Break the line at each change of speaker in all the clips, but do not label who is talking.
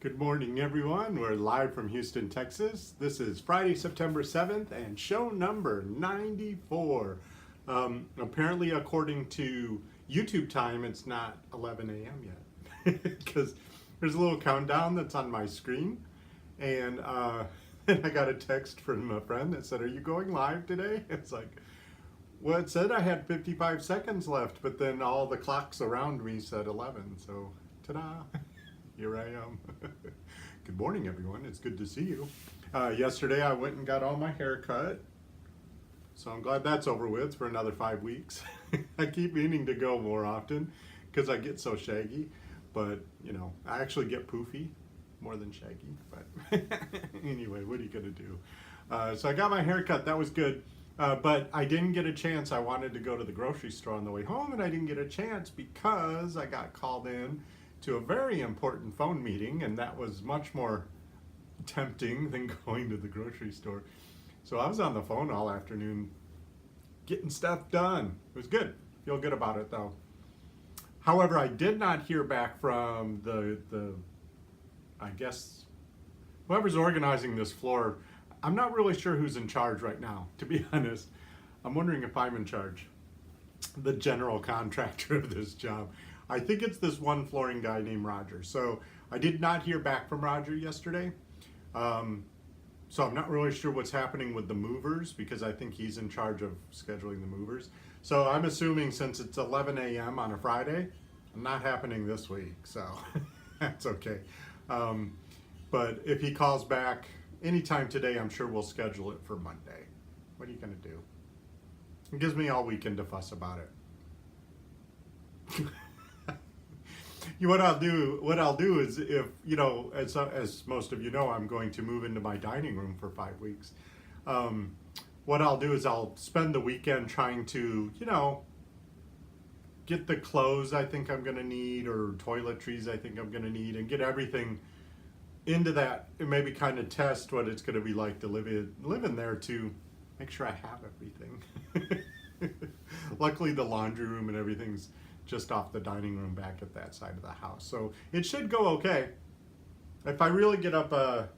Good morning, everyone. We're live from Houston, Texas. This is Friday, September 7th, and show number 94. Apparently, according to YouTube time, it's not 11 a.m. yet because there's a little countdown that's on my screen. And I got a text from a friend that said, "Are you going live today?" It's like, well, it said I had 55 seconds left, but then all the clocks around me said 11. So, ta-da. Here I am. Good morning, everyone. It's good to see you. Yesterday, I went and got all my hair cut. So I'm glad that's over with for another 5 weeks. I keep meaning to go more often because I get so shaggy. But, you know, I actually get poofy more than shaggy. But anyway, what are you going to do? So I got my hair cut. That was good. But I didn't get a chance. I wanted to go to the grocery store on the way home, and I didn't get a chance because I got called in to a very important phone meeting, and that was much more tempting than going to the grocery store. So I was on the phone all afternoon getting stuff done. It was good. Feel good about it though. However, I did not hear back from the I guess whoever's organizing this floor. I'm not really sure who's in charge right now, to be honest. I'm wondering if I'm in charge, the general contractor of this job. I think it's this one flooring guy named Roger. So I did not hear back from Roger yesterday. So I'm not really sure what's happening with the movers because I think he's in charge of scheduling the movers. So I'm assuming since it's 11 a.m. on a Friday, not happening this week. So that's okay. But if he calls back anytime today, I'm sure we'll schedule it for Monday. What are you going to do? It gives me all weekend to fuss about it. What I'll do is, if you know, as most of you know, I'm going to move into my dining room for 5 weeks. What I'll do is I'll spend the weekend trying to, you know, get the clothes I think I'm going to need or toiletries I think I'm going to need, and get everything into that, and maybe kind of test what it's going to be like to live in there to make sure I have everything. Luckily, the laundry room and everything's just off the dining room back at that side of the house. So it should go okay. If I really get up a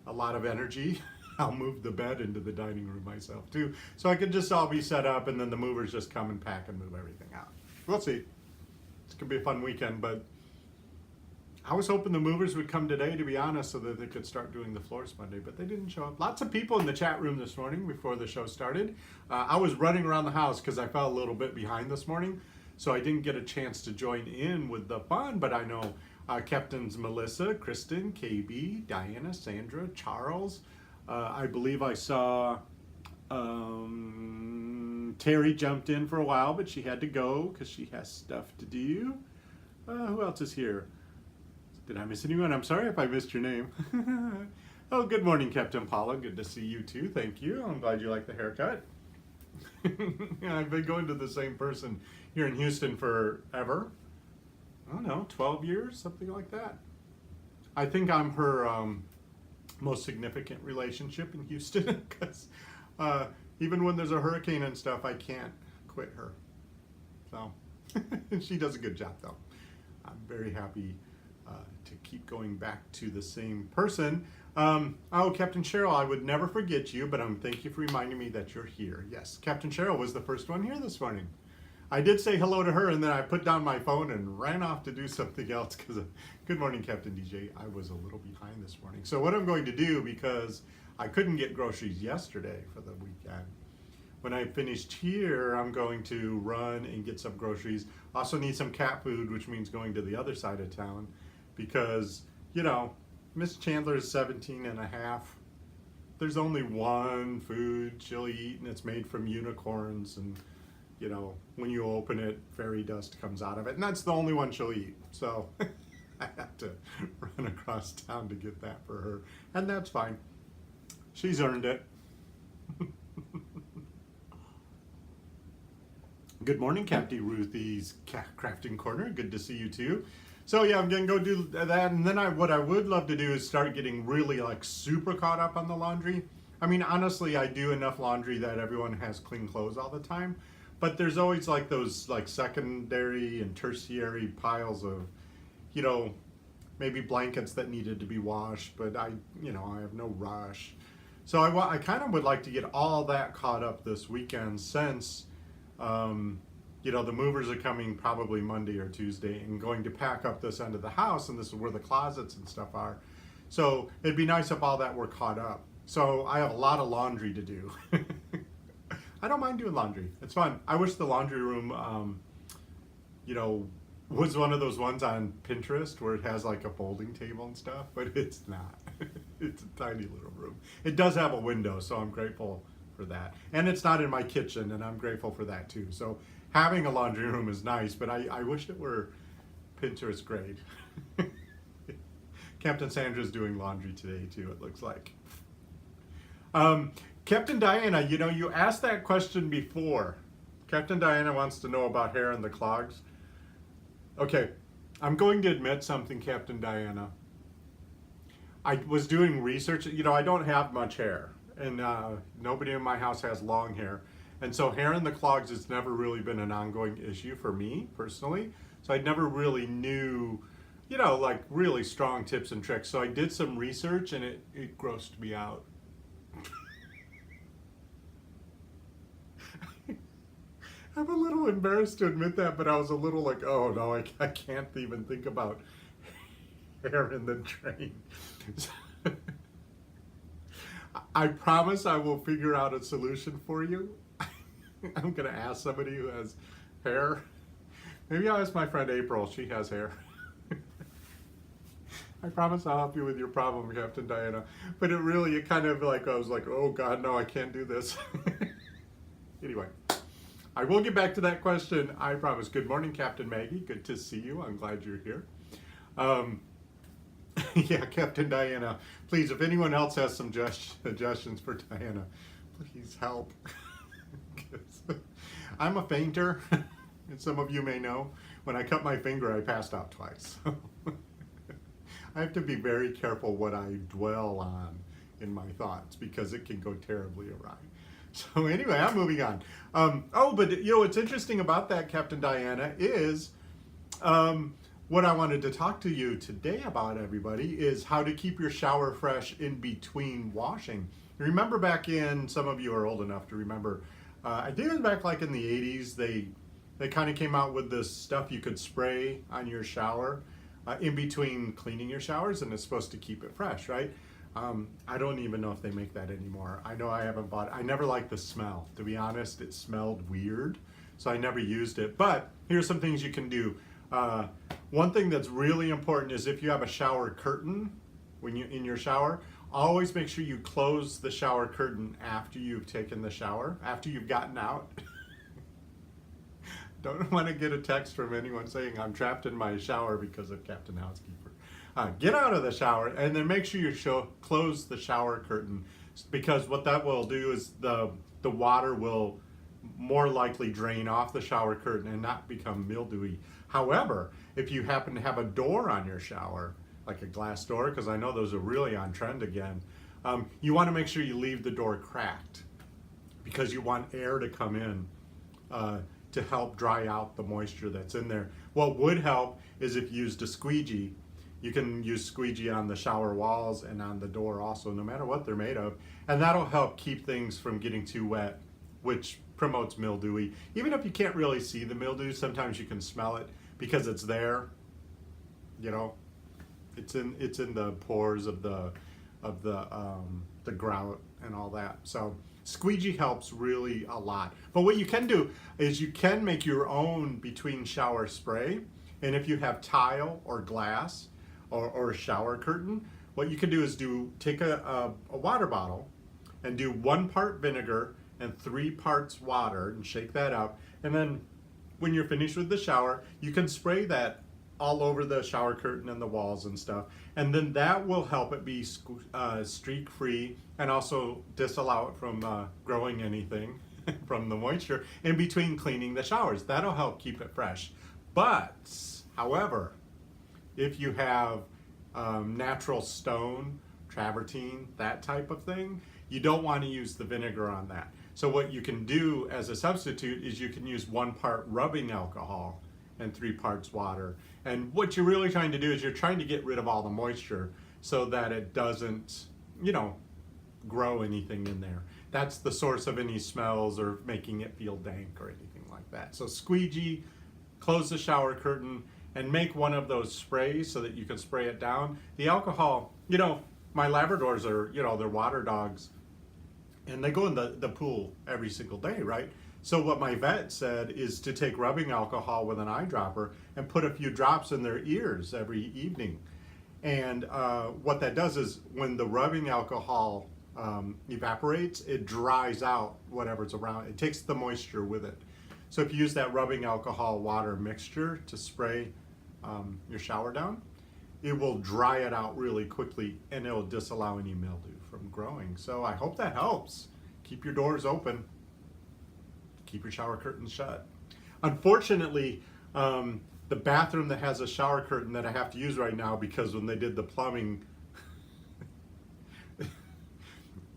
lot of energy, I'll move the bed into the dining room myself too. So I could just all be set up and then the movers just come and pack and move everything out. We'll see. It's gonna be a fun weekend, but I was hoping the movers would come today, to be honest, so that they could start doing the floors Monday, but they didn't show up. Lots of people in the chat room this morning before the show started. I was running around the house because I felt a little bit behind this morning, so I didn't get a chance to join in with the fun, but I know Captains Melissa, Kristen, KB, Diana, Sandra, Charles. I believe I saw Terry jumped in for a while, but she had to go because she has stuff to do. Who else is here? Did I miss anyone? I'm sorry if I missed your name. Oh, good morning, Captain Paula. Good to see you too. Thank you. I'm glad you like the haircut. I've been going to the same person here in Houston forever. I don't know, 12 years, something like that. I think I'm her most significant relationship in Houston because even when there's a hurricane and stuff, I can't quit her. So she does a good job though. I'm very happy to keep going back to the same person. Oh, Captain Cheryl, I would never forget you, but thank you for reminding me that you're here. Yes, Captain Cheryl was the first one here this morning. I did say hello to her, and then I put down my phone and ran off to do something else because good morning, Captain DJ. I was a little behind this morning. So what I'm going to do, because I couldn't get groceries yesterday for the weekend, when I finished here, I'm going to run and get some groceries. Also need some cat food, which means going to the other side of town because, you know, Miss Chandler's 17 and a half. There's only one food she'll eat, and it's made from unicorns, and, you know, when you open it, fairy dust comes out of it, and that's the only one she'll eat. So I have to run across town to get that for her, and that's fine. She's earned it. Good morning, Captain Ruthie's Crafting Corner. Good to see you too. So yeah, I'm gonna go do that, and then what I would love to do is start getting really like super caught up on the laundry. I mean, honestly, I do enough laundry that everyone has clean clothes all the time, but there's always like those like secondary and tertiary piles of, you know, maybe blankets that needed to be washed, but I have no rush. So I kind of would like to get all that caught up this weekend since, the movers are coming probably Monday or Tuesday and going to pack up this end of the house, and this is where the closets and stuff are. So it'd be nice if all that were caught up. So I have a lot of laundry to do. I don't mind doing laundry. It's fun. I wish the laundry room, was one of those ones on Pinterest where it has like a folding table and stuff, but it's not. It's a tiny little room. It does have a window, so I'm grateful for that. And it's not in my kitchen, and I'm grateful for that too. So having a laundry room is nice, but I wish it were Pinterest grade. Captain Sandra's doing laundry today too, it looks like. Captain Diana, you asked that question before. Captain Diana wants to know about hair in the clogs. Okay, I'm going to admit something, Captain Diana. I was doing research. I don't have much hair, and nobody in my house has long hair. And so hair in the clogs has never really been an ongoing issue for me personally. So I never really knew, like really strong tips and tricks. So I did some research, and it grossed me out. I'm a little embarrassed to admit that, but I was a little like, oh no, I can't even think about hair in the drain. I promise I will figure out a solution for you. I'm going to ask somebody who has hair. Maybe I'll ask my friend April. She has hair. I promise I'll help you with your problem, Captain Diana. But it kind of like, I was like, oh God, no, I can't do this. Anyway. I will get back to that question, I promise. Good morning, Captain Maggie. Good to see you. I'm glad you're here. Yeah, Captain Diana, please, if anyone else has some suggestions for Diana, please help. I'm a fainter, and some of you may know, when I cut my finger, I passed out twice. I have to be very careful what I dwell on in my thoughts, because it can go terribly awry. So anyway, I'm moving on. But what's interesting about that, Captain Diana, is what I wanted to talk to you today about, everybody, is how to keep your shower fresh in between washing. Remember back in, some of you are old enough to remember, I think it was back like in the 80s, they kind of came out with this stuff you could spray on your shower in between cleaning your showers, and it's supposed to keep it fresh, right? I don't even know if they make that anymore. I know I haven't bought it. I never liked the smell. To be honest, it smelled weird, so I never used it. But here's some things you can do. One thing that's really important is if you have a shower curtain when you're in your shower, always make sure you close the shower curtain after you've taken the shower, after you've gotten out. Don't want to get a text from anyone saying I'm trapped in my shower because of Captain Housekeeper. Get out of the shower and then make sure you close the shower curtain, because what that will do is the water will more likely drain off the shower curtain and not become mildewy. However, if you happen to have a door on your shower, like a glass door, because I know those are really on trend again, you want to make sure you leave the door cracked, because you want air to come in to help dry out the moisture that's in there. What would help is if you used a squeegee. You can use squeegee on the shower walls and on the door also, no matter what they're made of. And that'll help keep things from getting too wet, which promotes mildewy. Even if you can't really see the mildew, sometimes you can smell it because it's there. It's in the pores of the grout and all that. So squeegee helps really a lot. But what you can do is you can make your own between shower spray. And if you have tile or glass, or a shower curtain, what you can do is take a water bottle and do 1 part vinegar and 3 parts water and shake that up. And then when you're finished with the shower, you can spray that all over the shower curtain and the walls and stuff. And then that will help it be streak free and also disallow it from growing anything from the moisture in between cleaning the showers. That'll help keep it fresh. But, however, if you have natural stone, travertine, that type of thing, you don't want to use the vinegar on that. So what you can do as a substitute is you can use 1 part rubbing alcohol and 3 parts water. And what you're really trying to do is you're trying to get rid of all the moisture so that it doesn't, grow anything in there. That's the source of any smells or making it feel dank or anything like that. So squeegee, close the shower curtain, and make one of those sprays so that you can spray it down. The alcohol, my Labradors are, they're water dogs, and they go in the pool every single day, right? So what my vet said is to take rubbing alcohol with an eyedropper and put a few drops in their ears every evening. And what that does is when the rubbing alcohol evaporates, it dries out whatever's around. It takes the moisture with it. So if you use that rubbing alcohol water mixture to spray your shower down, it will dry it out really quickly and it will disallow any mildew from growing. So I hope that helps. Keep your doors open. Keep your shower curtains shut. Unfortunately, the bathroom that has a shower curtain that I have to use right now, because when they did the plumbing,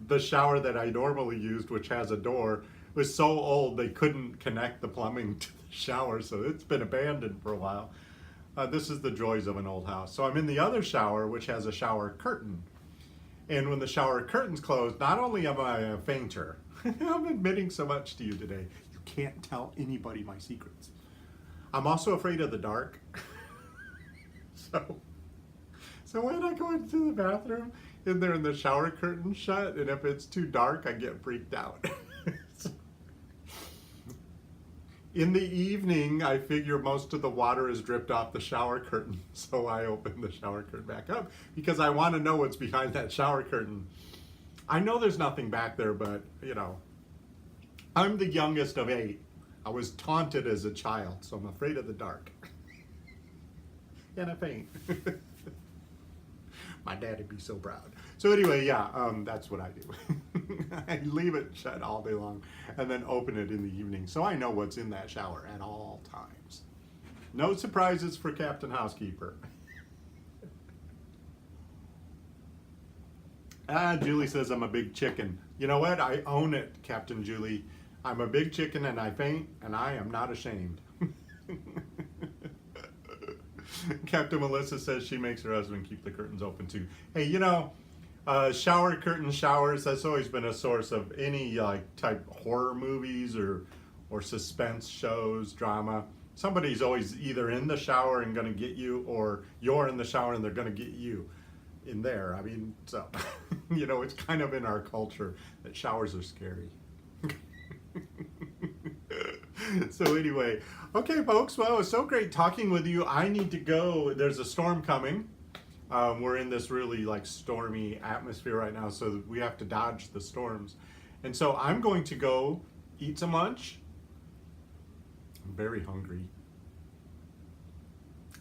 the shower that I normally used, which has a door, was so old they couldn't connect the plumbing to the shower, so it's been abandoned for a while. This is the joys of an old house. So I'm in the other shower, which has a shower curtain. And when the shower curtain's closed, not only am I a fainter, I'm admitting so much to you today, you can't tell anybody my secrets. I'm also afraid of the dark. So when I go into the bathroom, in there and the shower curtain shut, and if it's too dark, I get freaked out. In the evening, I figure most of the water is dripped off the shower curtain, so I open the shower curtain back up because I want to know what's behind that shower curtain. I know there's nothing back there, but I'm the youngest of 8. I was taunted as a child, so I'm afraid of the dark. And I faint. My dad'd be so proud. So anyway, that's what I do. I leave it shut all day long and then open it in the evening so I know what's in that shower at all times. No surprises for Captain Housekeeper. Julie says I'm a big chicken. You know what? I own it, Captain Julie. I'm a big chicken and I faint and I am not ashamed. Captain Melissa says she makes her husband keep the curtains open too. Hey, shower curtain showers, that's always been a source of any type horror movies or suspense shows, drama. Somebody's always either in the shower and gonna get you, or you're in the shower and they're gonna get you in there. I mean, so, it's kind of in our culture that showers are scary. So anyway, okay folks, well, it was so great talking with you. I need to go. There's a storm coming. We're in this really stormy atmosphere right now, so we have to dodge the storms. And so I'm going to go eat some lunch. I'm very hungry.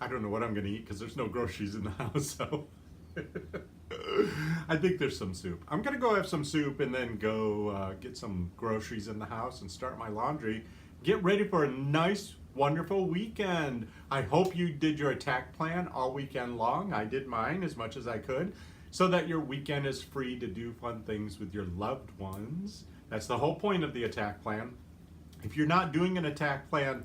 I don't know what I'm going to eat because there's no groceries in the house, so I think there's some soup. I'm going to go have some soup and then go get some groceries in the house and start my laundry. Get ready for a nice, wonderful weekend. I hope you did your attack plan all weekend long. I did mine as much as I could so that your weekend is free to do fun things with your loved ones. That's the whole point of the attack plan. If you're not doing an attack plan,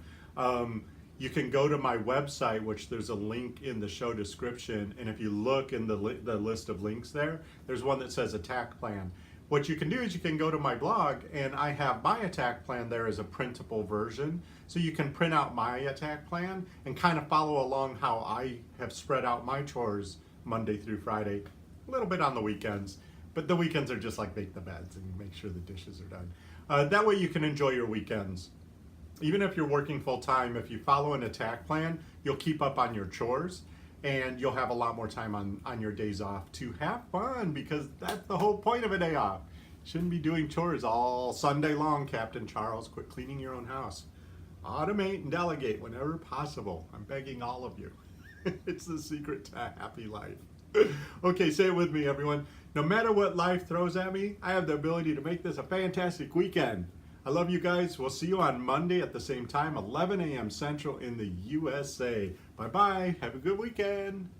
you can go to my website, which there's a link in the show description, and if you look in the list of links there, there's one that says attack plan. What you can do is you can go to my blog, and I have my attack plan there as a printable version, so you can print out my attack plan and kind of follow along how I have spread out my chores Monday through Friday, a little bit on the weekends, but the weekends are just like bake the beds and make sure the dishes are done. That way you can enjoy your weekends. Even if you're working full-time, if you follow an attack plan, you'll keep up on your chores and you'll have a lot more time on your days off to have fun, because that's the whole point of a day off. Shouldn't be doing chores all Sunday long, Captain Charles. Quit cleaning your own house. Automate and delegate whenever possible. I'm begging all of you. It's the secret to a happy life. Okay, say it with me, everyone. No matter what life throws at me, I have the ability to make this a fantastic weekend. I love you guys. We'll see you on Monday at the same time, 11 a.m. Central in the USA. Bye-bye. Have a good weekend.